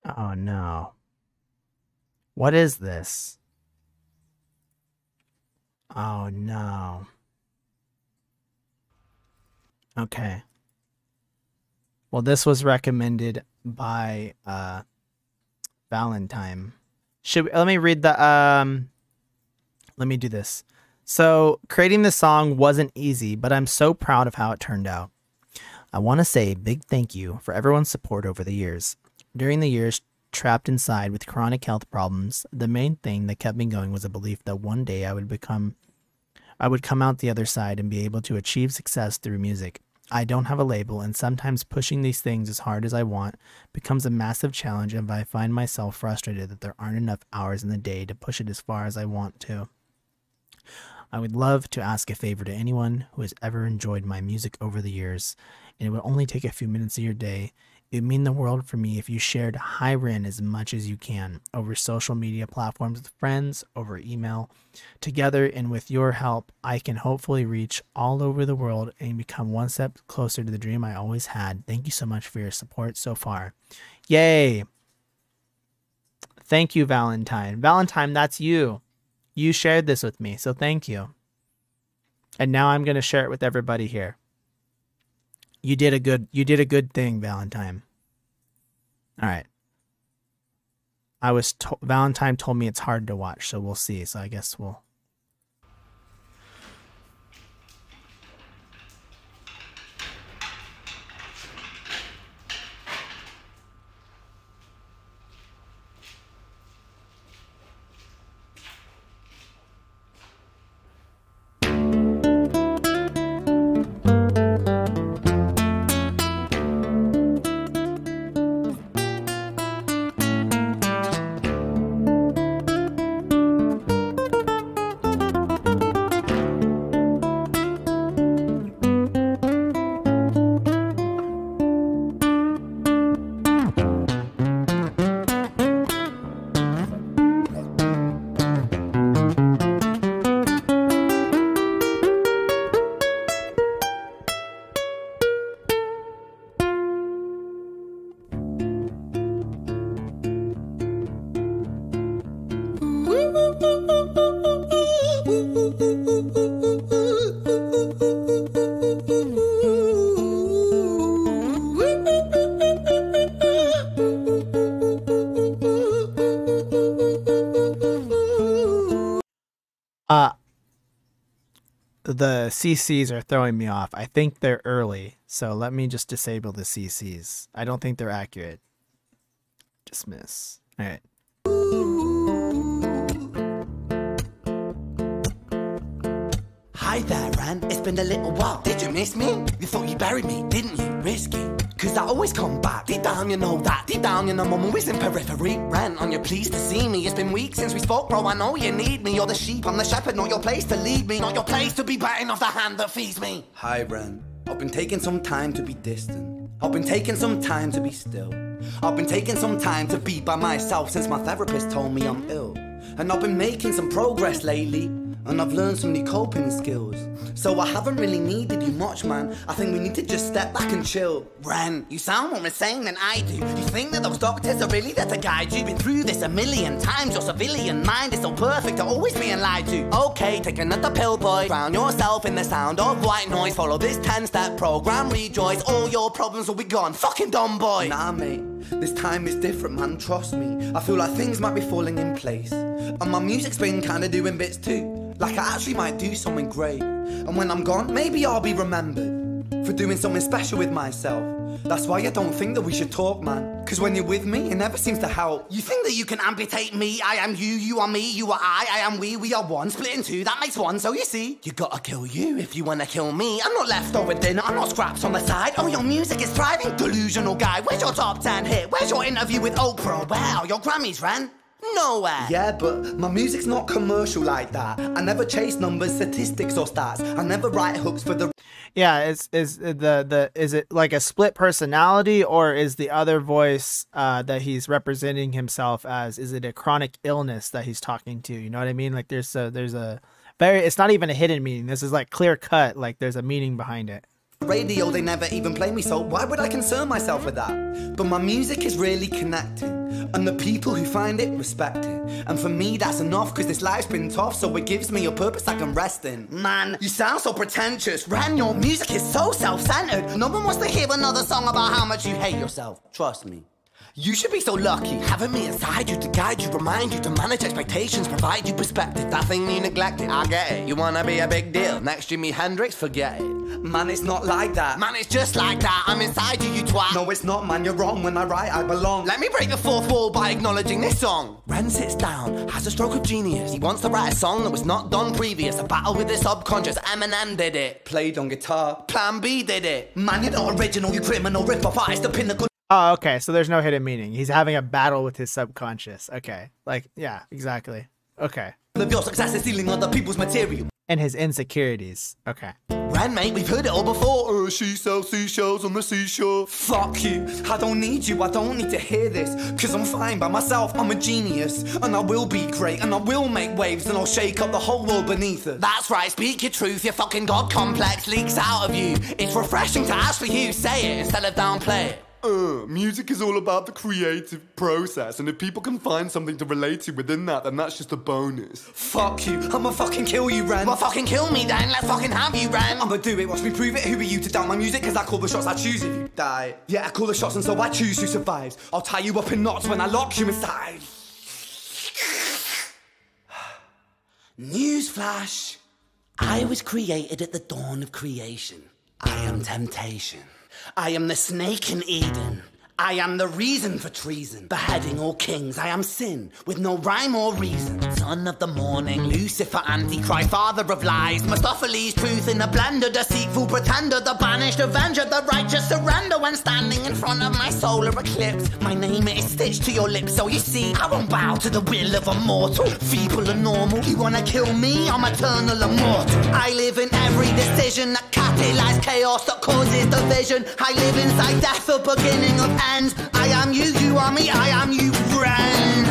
Oh no. What is this? Oh no. Okay. Well, this was recommended by Valentine. Let me read the let me do this. So, creating the song wasn't easy, but I'm so proud of how it turned out. I want to say a big thank you for everyone's support over the years. During the years trapped inside with chronic health problems, the main thing that kept me going was a belief that one day I would come out the other side and be able to achieve success through music. I don't have a label, and sometimes pushing these things as hard as I want becomes a massive challenge, and I find myself frustrated that there aren't enough hours in the day to push it as far as I want to. I would love to ask a favor to anyone who has ever enjoyed my music over the years, and it would only take a few minutes of your day. It would mean the world for me if you shared Hi Ren as much as you can over social media platforms with friends, over email. Together and with your help, I can hopefully reach all over the world and become one step closer to the dream I always had. Thank you so much for your support so far. Yay! Thank you, Valentine. Valentine, that's you. You shared this with me, so thank you. And now I'm going to share it with everybody here. You did a good thing, Valentine. All right. Valentine told me it's hard to watch, so we'll see. So I guess we'll. The CCs are throwing me off. I think they're early, so let me just disable the CCs. I don't think they're accurate. Dismiss. All right. Hi there, Ran. It's been a little while. Did you miss me? You thought you buried me, didn't you? Risky. Cause I always come back. Deep down, you know that. Deep down, you know I'm always in periphery. Ran, on your pleased to see me. It's been weeks since we spoke, bro. I know you need me. You're the sheep, I'm the shepherd. Not your place to lead me. Not your place to be biting off the hand that feeds me. Hi, Ran. I've been taking some time to be distant. I've been taking some time to be still. I've been taking some time to be by myself since my therapist told me I'm ill. And I've been making some progress lately. And I've learned some new coping skills. So I haven't really needed you much, man. I think we need to just step back and chill. Ren, you sound more insane than I do. You think that those doctors are really there to guide you? Been through this a million times. Your civilian mind is so perfect to always being lied to. Okay, take another pill, boy. Drown yourself in the sound of white noise. Follow this 10-step program, rejoice. All your problems will be gone. Fucking dumb boy. Nah, mate. This time is different, man. Trust me. I feel like things might be falling in place. And my music's been kinda doing bits too. Like I actually might do something great. And when I'm gone, maybe I'll be remembered for doing something special with myself. That's why I don't think that we should talk, man. Cause when you're with me, it never seems to help. You think that you can amputate me? I am you, you are me, you are I am we are one. Split in two, that makes one, so you see. You gotta kill you if you wanna kill me. I'm not leftover dinner, I'm not scraps on the side. Oh, your music is thriving, delusional guy. Where's your top 10 hit? Where's your interview with Oprah? Where are your Grammys, Ren? Nowhere. Yeah, but my music's not commercial like that. I never chase numbers, statistics, or stats. I never write hooks for the. Yeah, is it like a split personality, or is the other voice that he's representing himself as? Is it a chronic illness that he's talking to? You know what I mean? Like there's a very. It's not even a hidden meaning. This is like clear cut. Like there's a meaning behind it. Radio, they never even play me, so why would I concern myself with that? But my music is really connecting. And the people who find it respect it. And for me that's enough, cause this life's been tough, so it gives me a purpose I can rest in. Man, you sound so pretentious. Ren, your music is so self-centered. No one wants to hear another song about how much you hate yourself. Trust me. You should be so lucky, having me inside you to guide you, remind you to manage expectations, provide you perspective. That thing you neglected, I get it. You wanna be a big deal, next Jimi Hendrix, forget it. Man, it's not like that. Man, it's just like that. I'm inside you, you twat. No, it's not, man, you're wrong. When I write, I belong. Let me break the fourth wall by acknowledging this song. Ren sits down, has a stroke of genius. He wants to write a song that was not done previous. A battle with his subconscious, Eminem did it. Played on guitar, Plan B did it. Man, you're not original, you criminal rip-off artist, the pinnacle. Oh, okay. So there's no hidden meaning. He's having a battle with his subconscious. Okay. Like, yeah, exactly. Okay. Of your success is stealing other people's material. And his insecurities. Okay. Ren, mate, we've heard it all before. She sells seashells on the seashore. Fuck you. I don't need you. I don't need to hear this. Cause I'm fine by myself. I'm a genius. And I will be great. And I will make waves. And I'll shake up the whole world beneath us. That's right. Speak your truth. Your fucking God complex leaks out of you. It's refreshing to ask for you. Say it instead of downplay it. Music is all about the creative process, and if people can find something to relate to within that, then that's just a bonus. Fuck you, I'ma fucking kill you, Ren. Well, fucking kill me then, let's fucking have you, Ren. I'ma do it, watch me prove it. Who are you to doubt my music? Cause I call the shots, I choose if you die. Yeah, I call the shots and so I choose who survives. I'll tie you up in knots when I lock you inside. Newsflash. I was created at the dawn of creation. I am temptation. I am the snake in Eden. I am the reason for treason, beheading all kings. I am sin, with no rhyme or reason. Son of the morning, Lucifer, Antichrist, father of lies. Mephistophelies, truth in a blender, deceitful pretender, the banished avenger, the righteous surrender. When standing in front of my solar eclipse, my name is stitched to your lips. So you see, I won't bow to the will of a mortal, feeble and normal. You wanna kill me? I'm eternal immortal. I live in every decision that catalyzes chaos, that causes division. I live inside death, the beginning of end. I am you, you are me, I am you, friend.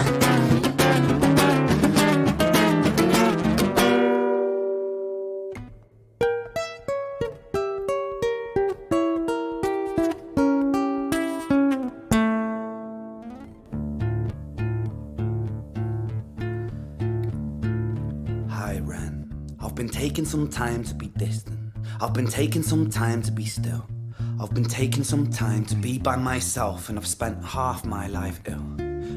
Hi, Ren. I've been taking some time to be distant. I've been taking some time to be still. I've been taking some time to be by myself, and I've spent half my life ill.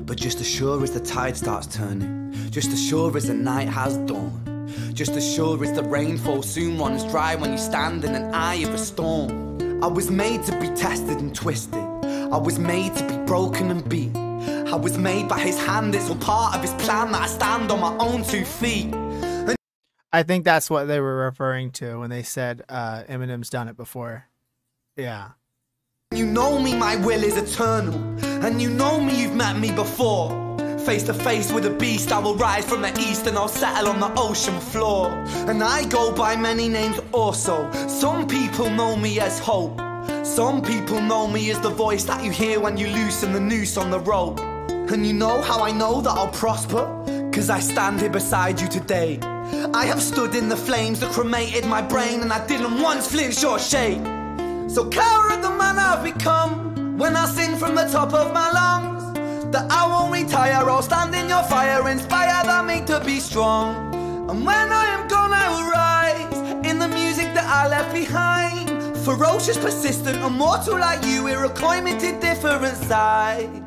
But just as sure as the tide starts turning, just as sure as the night has dawned, just as sure as the rainfall soon runs dry when you stand in an eye of a storm. I was made to be tested and twisted. I was made to be broken and beat. I was made by his hand, it's all part of his plan that I stand on my own 2 feet. I think that's what they were referring to when they said Eminem's done it before. Yeah. You know me, my will is eternal. And you know me, you've met me before. Face to face with a beast, I will rise from the east and I'll settle on the ocean floor. And I go by many names also. Some people know me as hope. Some people know me as the voice that you hear when you loosen the noose on the rope. And you know how I know that I'll prosper? Cause I stand here beside you today. I have stood in the flames that cremated my brain, and I didn't once flinch or shake. So cower at the man I've become when I sing from the top of my lungs that I won't retire, I'll stand in your fire, inspired by me to be strong. And when I am gone I will rise in the music that I left behind. Ferocious, persistent, immortal like you, we're a climate different side.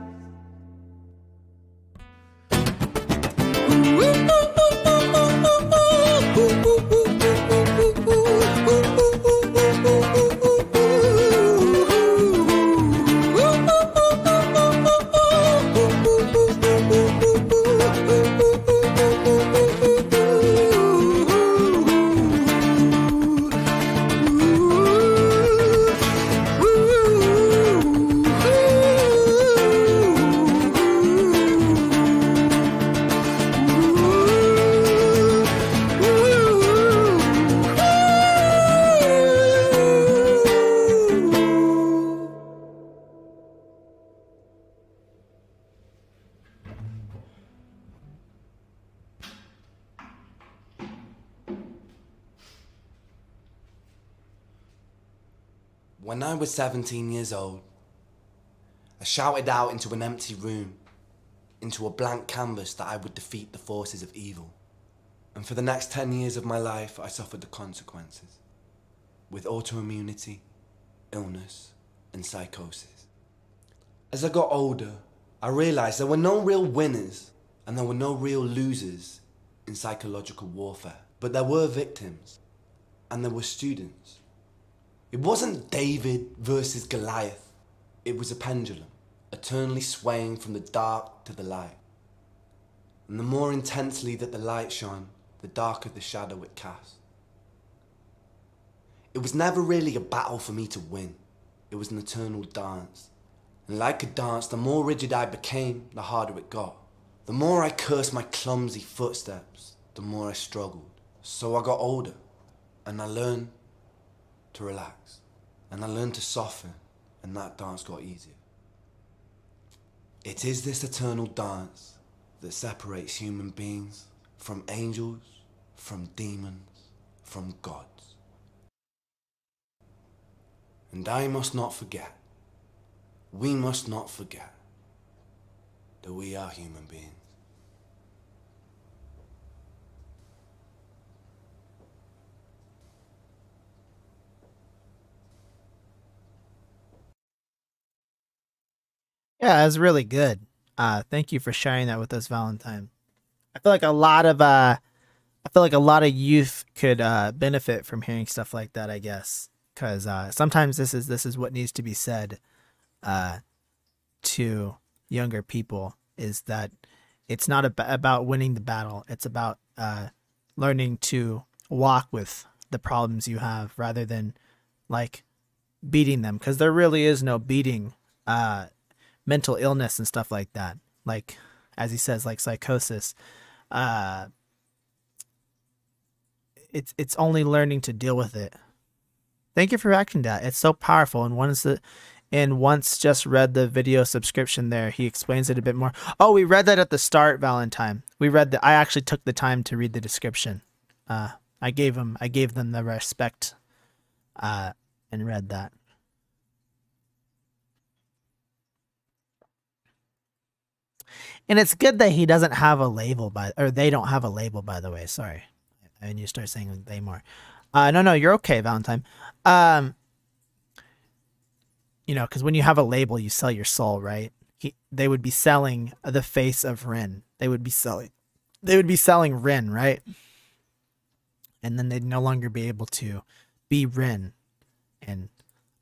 When I was 17 years old, I shouted out into an empty room. into a blank canvas that I would defeat the forces of evil. And for the next 10 years of my life, I suffered the consequences, with autoimmunity, illness, and psychosis. As I got older, I realized there were no real winners and there were no real losers in psychological warfare, but there were victims and there were students. It wasn't David versus Goliath. It was a pendulum, eternally swaying from the dark to the light. And the more intensely that the light shone, the darker the shadow it cast. It was never really a battle for me to win. It was an eternal dance. And like a dance, the more rigid I became, the harder it got. The more I cursed my clumsy footsteps, the more I struggled. So I got older, and I learned to relax. And I learned to soften, and that dance got easier. It is this eternal dance that separates human beings from angels, from demons, from gods. And I must not forget, we must not forget, that we are human beings. Yeah, that's really good. Thank you for sharing that with us, Valentine. I feel like a lot of youth could benefit from hearing stuff like that, I guess, because sometimes this is what needs to be said to younger people, is that it's not about winning the battle. It's about learning to walk with the problems you have rather than like beating them, because there really is no beating mental illness and stuff like that. Like, as he says, like psychosis, it's only learning to deal with it. Thank you for reacting to that. It's so powerful. And once just read the video subscription there, he explains it a bit more. Oh, we read that at the start, Valentine. I actually took the time to read the description. I gave them the respect and read that. And it's good that he doesn't have a label or they don't have a label, by the way. Sorry. I mean, you start saying they more. No, you're okay, Valentine. Because when you have a label, you sell your soul, right? They would be selling the face of Rin. They would be selling Rin, right? And then they'd no longer be able to be Rin. And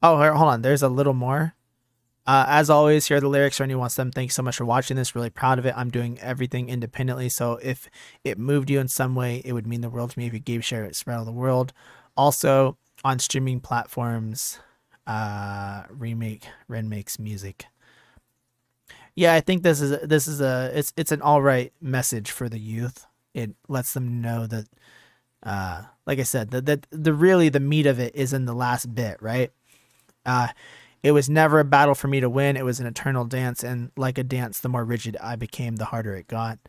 oh, hold on, there's a little more. As always, here are the lyrics for anyone who wants them. Thank you so much for watching this. Really proud of it. I'm doing everything independently. So if it moved you in some way, it would mean the world to me if you gave, share it, spread all the world. Also on streaming platforms, Rin makes music. Yeah, I think it's an all right message for the youth. It lets them know that, like I said, that the meat of it is in the last bit, right? It was never a battle for me to win. It was an eternal dance, and like a dance, the more rigid I became, the harder it got.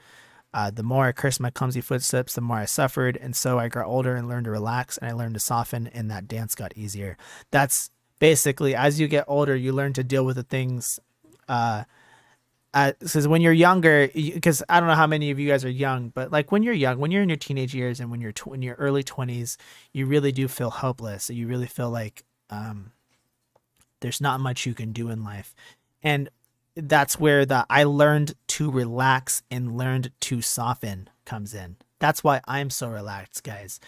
The more I cursed my clumsy footsteps, the more I suffered, and so I got older and learned to relax, and I learned to soften, and that dance got easier. That's basically, as you get older, you learn to deal with the things. Because when you're younger, because I don't know how many of you guys are young, but like when you're young, when you're in your teenage years and when you're in your early 20s, you really do feel hopeless. You really feel like there's not much you can do in life. And that's where I learned to relax and learned to soften comes in. That's why I'm so relaxed, guys.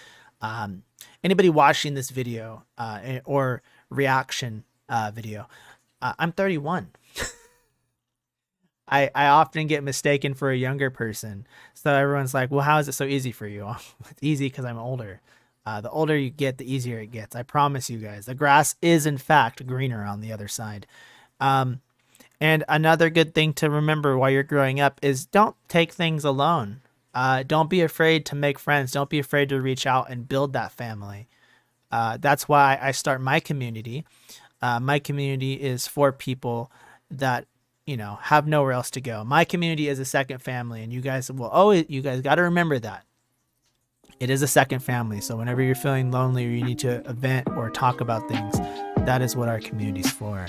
Anybody watching this video or reaction video, I'm 31. I often get mistaken for a younger person. So everyone's like, well, how is it so easy for you? It's easy because I'm older. The older you get, the easier it gets. I promise you guys. The grass is, in fact, greener on the other side. And another good thing to remember while you're growing up is don't take things alone. Don't be afraid to make friends. Don't be afraid to reach out and build that family. That's why I start my community. My community is for people that, have nowhere else to go. My community is a second family, and you guys got to remember that. It is a second family. So whenever you're feeling lonely or you need to vent or talk about things, that is what our community is for.